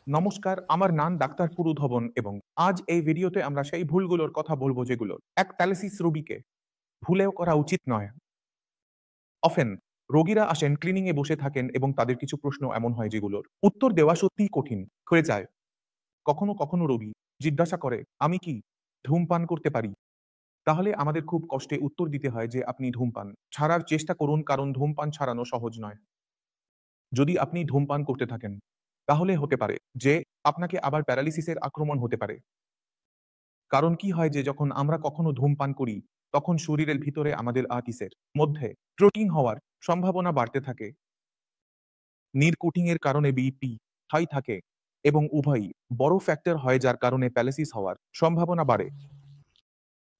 নমস্কার, আমার নাম ডাক্তার পুরুধবন এবং আজ এই ভিডিওতে আমরা সেই ভুলগুলোর কথা বলবো যেগুলো এক প্যারালিসিস রোগীকে ভুলেও করা উচিত নয়। অফেন রোগীরা আসেন, ক্লিনিং এ বসে থাকেন এবং তাদের কিছু প্রশ্ন এমন হয় যেগুলোর উত্তর দেওয়া সত্যিই কঠিন হয়ে যায়। কখনো কখনো রোগী জিজ্ঞাসা করে, আমি কি ধূমপান করতে পারি? তাহলে আমাদের খুব কষ্টে উত্তর দিতে হয় যে আপনি ধূমপান ছাড়ার চেষ্টা করুন, কারণ ধূমপান ছাড়ানো সহজ নয়। যদি আপনি ধূমপান করতে থাকেন তাহলে হতে পারে যে আপনাকে আবার প্যারালিসিসের আক্রমণ হতে পারে। কারণ কি হয় যে যখন আমরা কখনো ধূমপান করি তখন শরীরের ভিতরে আমাদের আর্টিসের মধ্যে প্রোটিন হওয়ার সম্ভাবনা বাড়তে থাকে। নিরকোটিং এর কারণে বিপি হাই থাকে এবং উভয়ই বড় ফ্যাক্টর হয় যার কারণে প্যারালিসিস হওয়ার সম্ভাবনা বাড়ে।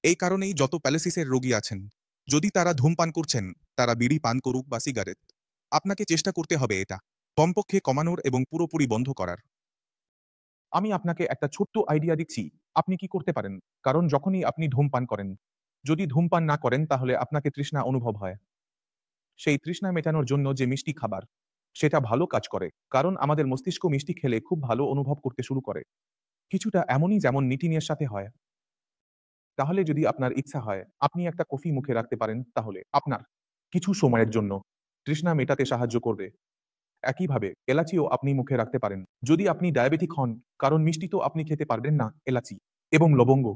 এই কারণেই যত প্যারালিসিসের রোগী আছেন, যদি তারা ধূমপান করছেন, তারা বিড়ি পান করুক বা সিগারেট, আপনাকে চেষ্টা করতে হবে এটা কমপক্ষে কমানোর এবং পুরোপুরি বন্ধ করার। আমি আপনাকে একটা ছোট্ট আইডিয়া দিচ্ছি, আপনি কি করতে পারেন। কারণ যখনই আপনি ধূমপান করেন, যদি ধূমপান না করেন তাহলে আপনাকে তৃষ্ণা অনুভব হয়। সেই তৃষ্ণা মেটানোর জন্য যে মিষ্টি খাবার, সেটা ভালো কাজ করে, কারণ আমাদের মস্তিষ্ক মিষ্টি খেলে খুব ভালো অনুভব করতে শুরু করে। কিছুটা এমনই যেমন নিটিনের সাথে হয়। তাহলে যদি আপনার ইচ্ছা হয় আপনি একটা কফি মুখে রাখতে পারেন, তাহলে আপনার কিছু সময়ের জন্য তৃষ্ণা মেটাতে সাহায্য করবে। একইভাবে এলাচিও আপনি মুখে রাখতে পারেন যদি আপনি ডায়াবেটিক হন, কারণ মিষ্টি তো আপনি খেতে পারবেন না। এলাচি এবং লবঙ্গ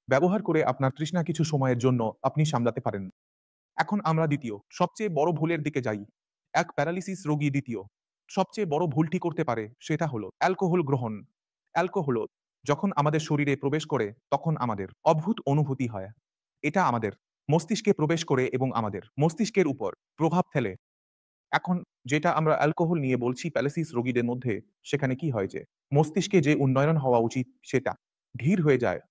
ব্যবহার করে আপনার তৃষ্ণা কিছু সময়ের জন্য আপনি সামলাতে পারেন। এখন আমরা দ্বিতীয় সবচেয়ে বড় ভুলের দিকে যাই। এক প্যারালিসিস রোগী দ্বিতীয় সবচেয়ে বড় ভুলটি করতে পারে সেটা হলো অ্যালকোহল গ্রহণ। অ্যালকোহল যখন আমাদের শরীরে প্রবেশ করে তখন আমাদের অদ্ভুত অনুভূতি হয়। এটা আমাদের মস্তিষ্কে প্রবেশ করে এবং আমাদের মস্তিষ্কের উপর প্রভাব ফেলে। এখন যেটা আমরা অ্যালকোহল নিয়ে বলছি প্যারালিসিস রোগীদের মধ্যে, সেখানে কি হয় যে মস্তিষ্কে যে উন্নয়ন হওয়া উচিত সেটা ধীর হয়ে যায়।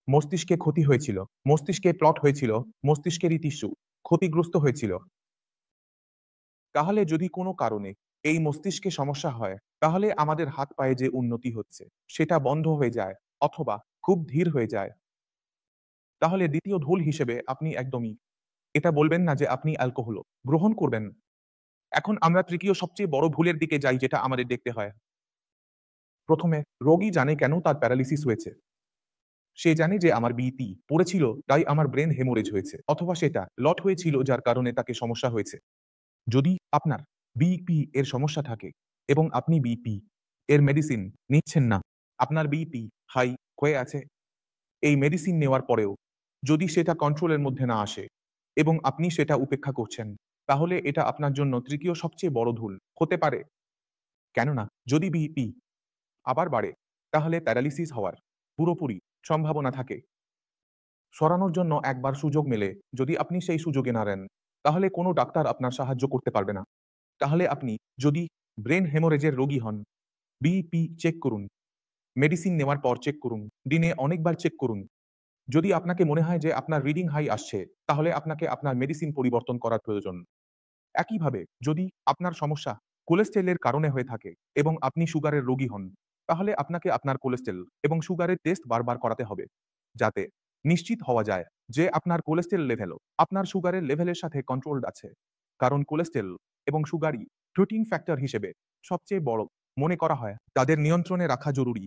মস্তিষ্কে ক্ষতি হয়েছিল, মস্তিষ্কে প্লট হয়েছিল, মস্তিষ্কেরই টিস্যু ক্ষতিগ্রস্ত হয়েছিল। তাহলে যদি কোনো কারণে এই মস্তিষ্কে সমস্যা হয়, তাহলে আমাদের হাত পায়ে যে উন্নতি হচ্ছে সেটা বন্ধ হয়ে যায় অথবা খুব ধীর হয়ে যায়। তাহলে দ্বিতীয় ভুল হিসেবে আপনি একদমই এটা বলবেন না যে আপনি অ্যালকোহল গ্রহণ করবেন। এখন আমরা তৃতীয় সবচেয়ে বড় ভুলের দিকে যাই, যেটা আমাদের দেখতে হয়। প্রথমে রোগী জানে কেন তার প্যারালিসিস হয়েছে। সে জানে যে আমার বিপি পড়েছিল তাই আমার ব্রেন হেমোরেজ হয়েছে, অথবা সেটা লট হয়েছিল যার কারণে তাকে সমস্যা হয়েছে। যদি আপনার বিপি এর সমস্যা থাকে এবং আপনি বিপি এর মেডিসিন নিচ্ছেন না, আপনার বিপি হাই হয়ে আছে, এই মেডিসিন নেওয়ার পরেও যদি সেটা কন্ট্রোলের মধ্যে না আসে এবং আপনি সেটা উপেক্ষা করছেন, তাহলে এটা আপনার জন্য তৃতীয় সবচেয়ে বড় ভুল হতে পারে। কেননা যদি বিপি আবার বাড়ে তাহলে প্যারালিসিস হওয়ার পুরোপুরি সম্ভাবনা থাকে। সরানোর জন্য একবার সুযোগ মেলে, যদি আপনি সেই সুযোগে না নেন, তাহলে কোনো ডাক্তার আপনার সাহায্য করতে পারবে না। তাহলে আপনি যদি ব্রেন হেমোরেজের রোগী হন, বিপি চেক করুন, মেডিসিন নেওয়ার পর চেক করুন, দিনে অনেকবার চেক করুন। যদি আপনাকে মনে হয় যে আপনার রিডিং হাই আসছে, তাহলে আপনাকে আপনার মেডিসিন পরিবর্তন করার প্রয়োজন। একইভাবে যদি আপনার সমস্যা কোলেস্টেরলের কারণে হয়ে থাকে এবং আপনি সুগারের রোগী হন, তাহলে আপনাকে আপনার কোলেস্টেরল এবং সুগারের টেস্ট বারবার করাতে হবে, যাতে নিশ্চিত হওয়া যায় যে আপনার কোলেস্টেরল লেভেলও আপনার সুগারের লেভেলের সাথে কন্ট্রোলড আছে। কারণ কোলেস্টেরল এবং সুগারই প্রোটিন ফ্যাক্টর হিসেবে সবচেয়ে বড় মনে করা হয়, তাদের নিয়ন্ত্রণে রাখা জরুরি।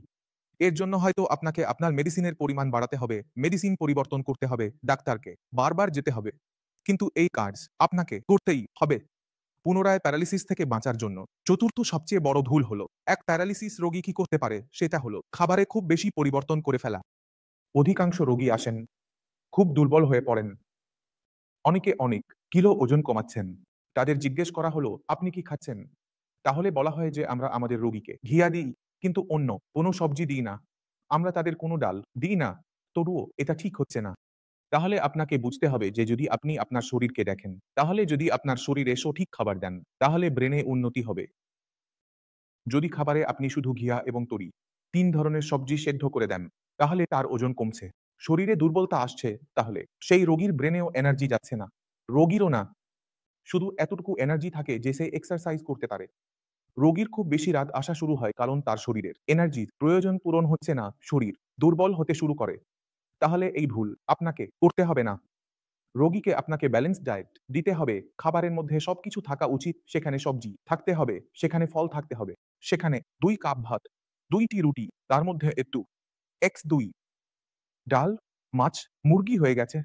এর জন্য হয়তো আপনাকে আপনার মেডিসিনের পরিমাণ বাড়াতে হবে, মেডিসিন পরিবর্তন করতে হবে, ডাক্তারকে বারবার যেতে হবে। কিন্তু এই কাজ আপনাকে করতেই হবে পুনরায় প্যারালিসিস থেকে বাঁচার জন্য। চতুর্থ সবচেয়ে বড় ভুল হলো এক প্যারালিসিস রোগী কি করতে পারে সেটা হলো খাবারে খুব বেশি পরিবর্তন করে ফেলা। অধিকাংশ রোগী আসেন খুব দুর্বল হয়ে পড়েন, অনেকে অনেক কিলো ওজন কমাচ্ছেন। তাদের জিজ্ঞেস করা হলো আপনি কি খাচ্ছেন, তাহলে বলা হয় যে আমরা আমাদের রোগীকে ঘিয়া দিই কিন্তু অন্য কোনো সবজি দিই না, আমরা তাদের কোনো ডাল দিই না, তবুও এটা ঠিক হচ্ছে না। তাহলে আপনাকে বুঝতে হবে যে যদি আপনি আপনার শরীরকে দেখেন, তাহলে যদি আপনার শরীরে সঠিক খাবার দেন, তাহলে ব্রেনে উন্নতি হবে। যদি খাবারে আপনি শুধু ঘিয়া এবং তরি, ৩ ধরনের সবজি সেদ্ধ করে দেন, তাহলে তার ওজন কমছে। শরীরে দুর্বলতা আসছে, তাহলে সেই রোগীর ব্রেনেও এনার্জি যাচ্ছে না। রোগীরও না, শুধু এতটুকু এনার্জি থাকে যে সে এক্সারসাইজ করতে পারে। রোগীর খুব বেশি রাত আসা শুরু হয় কারণ তার শরীরের এনার্জির প্রয়োজন পূরণ হচ্ছে না, শরীর দুর্বল হতে শুরু করে। তাহলে এই ভুল আপনাকে করতে হবে না। রোগীকে আপনাকে ব্যালেন্স ডায়েট দিতে হবে। খাবারের মধ্যে সবকিছু থাকা উচিত। সেখানে সবজি থাকতে হবে, সেখানে ফল থাকতে হবে, সেখানে ২ কাপ ভাত, ২ টি রুটি, তার মধ্যে একটু X2 ডাল, মাছ, মুরগি হয়ে গেছে।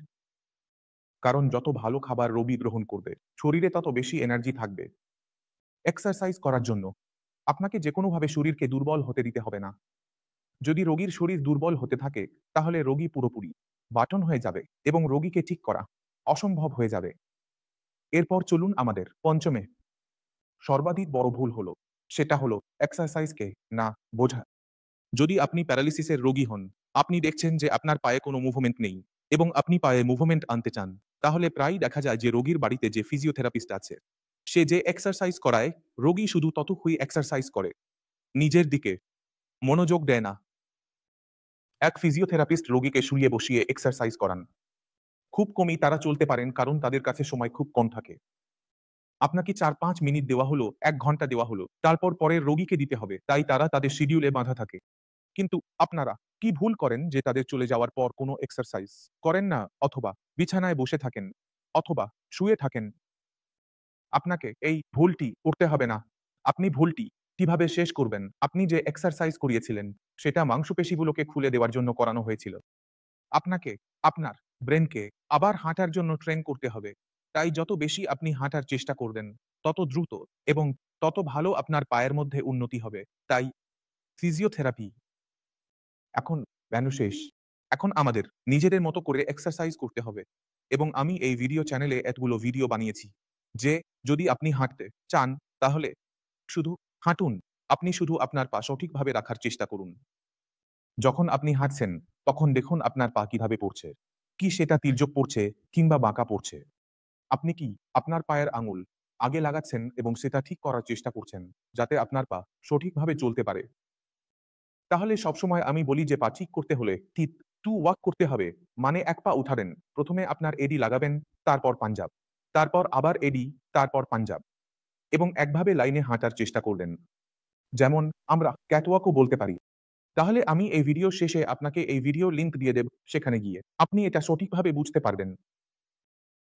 কারণ যত ভালো খাবার রোগী গ্রহণ করবে, শরীরে তত বেশি এনার্জি থাকবে। এক্সারসাইজ করার জন্য আপনাকে যেকোনোভাবে শরীরকে দুর্বল হতে দিতে হবে না। যদি রোগীর শরীর দুর্বল হতে থাকে, তাহলে রোগী পুরোপুরি বাটন হয়ে যাবে এবং রোগীকে ঠিক করা অসম্ভব হয়ে যাবে। এরপর চলুন আমাদের পঞ্চমে সর্বাধিক বড় ভুল হলো, সেটা হলো এক্সারসাইজকে না বোঝা। যদি আপনি প্যারালিসিসের রোগী হন, আপনি দেখছেন যে আপনার পায়ে কোনো মুভমেন্ট নেই এবং আপনি পায়ে মুভমেন্ট আনতে চান, তাহলে প্রায়ই দেখা যায় যে রোগীর বাড়িতে যে ফিজিওথেরাপিস্ট আছে, সে যে এক্সারসাইজ করায়, রোগী শুধু ততক্ষুই এক্সারসাইজ করে। নিজের দিকে মনোযোগ দেয় না। এক ফিজিওথেরাপিস্ট রোগীকে শুইয়ে বসিয়ে এক্সারসাইজ করান। খুব কমই তারা চলতে পারেন কারণ তাদের কাছে সময় খুব কম থাকে। আপনাকে ৪-৫ মিনিট দেওয়া হলো, ১ ঘন্টা দেওয়া হলো। তারপর পরের রোগীকে দিতে হবে। তাই তারা তাদের শিডিউলে বাঁধা থাকে। কিন্তু আপনারা কি ভুল করেন যে তাদের চলে যাওয়ার পর কোনো এক্সারসাইজ করেন না অথবা বিছানায় বসে থাকেন অথবা শুয়ে থাকেন। আপনাকে এই ভুলটি করতে হবে না। আপনি ভুলটি কিভাবে শেষ করবেন? আপনি যে এক্সারসাইজ করিয়েছিলেন সেটা মাংসপেশিগুলোকে খুলে দেওয়ার জন্য করানো হয়েছিল। আপনাকে আপনার ব্রেনকে আবার হাঁটার জন্য ট্রেন করতে হবে। তাই যত বেশি আপনি হাঁটার চেষ্টা করবেন, তত দ্রুত এবং তত ভালো আপনার পায়ের মধ্যে উন্নতি হবে। তাই ফিজিওথেরাপি এখন কেন শেষ? এখন আমাদের নিজেদের মতো করে এক্সারসাইজ করতে হবে। এবং আমি এই ভিডিও চ্যানেলে এতগুলো ভিডিও বানিয়েছি যে যদি আপনি হাঁটতে চান তাহলে শুধু হাঁটুন। আপনি শুধু আপনার পা সঠিকভাবে রাখার চেষ্টা করুন। যখন আপনি হাঁটছেন তখন দেখুন আপনার পা কিভাবে পড়ছে। কি সেটা তির্যক পড়ছে কিংবা বাঁকা পড়ছে। আপনি কি আপনার পায়ের আঙুল আগে লাগাচ্ছেন এবং সেটা ঠিক করার চেষ্টা করছেন যাতে আপনার পা সঠিকভাবে চলতে পারে। তাহলে সবসময় আমি বলি যে পা ঠিক করতে হলে টিপ টু ওয়াক করতে হবে। মানে ১ পা উঠাবেন। ১ম এ আপনার এডি লাগাবেন, তারপর পাঞ্জাব। তারপর আবার এডি, তারপর পাঞ্জাব। এবং একভাবে লাইনে হাঁটার চেষ্টা করবেন। যেমন আমরা ক্যাটওয়াকও বলতে পারি। তাহলে আমি এই ভিডিও শেষে আপনাকে এই ভিডিও লিংক দিয়ে দেব, সেখানে গিয়ে আপনি এটা সঠিকভাবে বুঝতে পারবেন।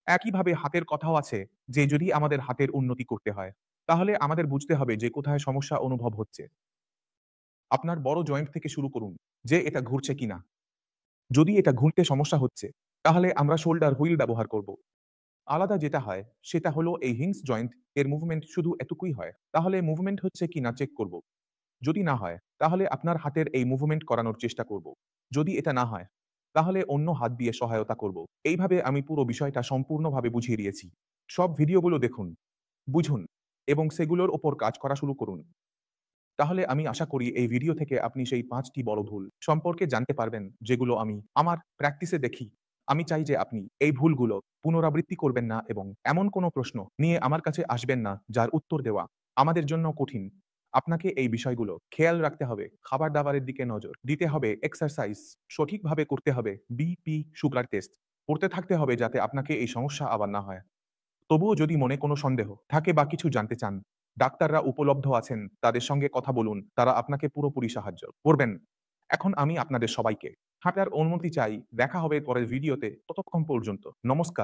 একইভাবে হাতের কথাও আছে যে যদি আমাদের হাতের উন্নতি করতে হয়, তাহলে আমাদের বুঝতে হবে যে কোথায় সমস্যা অনুভব হচ্ছে। আপনার বড় জয়েন্ট থেকে শুরু করুন যে এটা ঘুরছে কিনা। যদি এটা ঘুরতে সমস্যা হচ্ছে, তাহলে আমরা শোল্ডার হুইল ব্যবহার করব। আলাদা যেটা হয় সেটা হলো এই হিংস জয়েন্ট এর মুভমেন্ট শুধু এটুকুই হয়। তাহলে মুভমেন্ট হচ্ছে কিনা চেক করব। যদি না হয়, তাহলে আপনার হাতের এই মুভমেন্ট করানোর চেষ্টা করব। যদি এটা না হয়, তাহলে অন্য হাত দিয়ে সহায়তা করব। এইভাবে আমি পুরো বিষয়টা সম্পূর্ণভাবে বুঝিয়ে দিয়েছি। সব ভিডিওগুলো দেখুন, বুঝুন এবং সেগুলোর উপর কাজ করা শুরু করুন। তাহলে আমি আশা করি এই ভিডিও থেকে আপনি সেই ৫ টি বড় ভুল সম্পর্কে জানতে পারবেন যেগুলো আমি আমার প্র্যাকটিসে দেখি। আমি চাই যে আপনি এই ভুলগুলো পুনরাবৃত্তি করবেন না এবং এমন কোনো প্রশ্ন নিয়ে আমার কাছে আসবেন না যার উত্তর দেওয়া আমাদের জন্য কঠিন। আপনাকে এই বিষয়গুলো খেয়াল রাখতে হবে। খাবার-দাবারের দিকে নজর দিতে হবে, এক্সারসাইজ সঠিকভাবে করতে হবে, বিপি, সুগার টেস্ট করতে থাকতে হবে যাতে আপনাকে এই সমস্যা আবার না হয়। তবুও যদি মনে কোনো সন্দেহ থাকে বা কিছু জানতে চান, ডাক্তাররা উপলব্ধ আছেন, তাদের সঙ্গে কথা বলুন। তারা আপনাকে পুরোপুরি সাহায্য করবেন। এখন আমি আপনাদের সবাইকে হাঁটার অনুমতি চাই। দেখা হবে পরের ভিডিওতে। ততক্ষণ পর্যন্ত নমস্কার।